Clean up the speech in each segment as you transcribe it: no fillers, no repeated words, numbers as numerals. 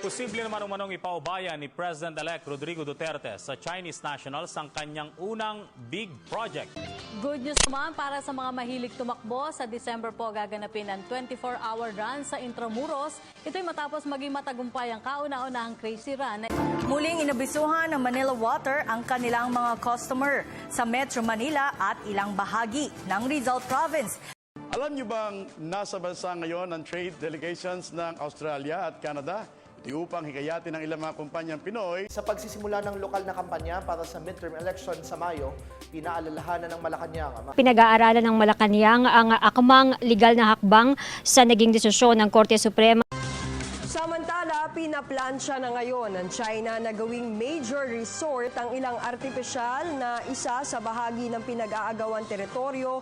Posible naman umanong ipaubaya ni President-elect Rodrigo Duterte sa Chinese nationals ang kanyang unang big project. Good news naman para sa mga mahilig tumakbo. Sa December po gaganapin ang 24-hour run sa Intramuros. Ito'y matapos maging matagumpay ang kauna-unahang crazy run. Muling inabisuhan ng Manila Water ang kanilang mga customer sa Metro Manila at ilang bahagi ng Rizal Province. Alam niyo bang nasa bansa ngayon ang trade delegations ng Australia at Canada? Ito upang hikayatin ng ilang mga kumpanyang Pinoy. Sa pagsisimula ng lokal na kampanya para sa midterm election sa Mayo, pinaalalahanan ng Malacanang. Pinag-aaralan ng Malacanang ang akmang legal na hakbang sa naging desisyon ng Korte Suprema. Samantala, pinaplansya na ngayon ng China na gawing major resort ang ilang artipisyal na isa sa bahagi ng pinag-aagawang teritoryo.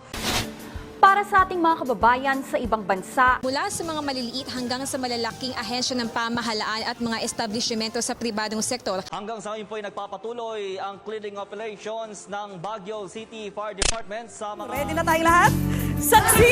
Para sa ating mga kababayan sa ibang bansa, Mula sa mga maliliit hanggang sa malalaking ahensya ng pamahalaan at mga establishmento sa pribadong sektor. Hanggang sa ngayon po ay nagpapatuloy ang cleaning operations ng Baguio City Fire Department sa mga... ready na tayong lahat? Saksi!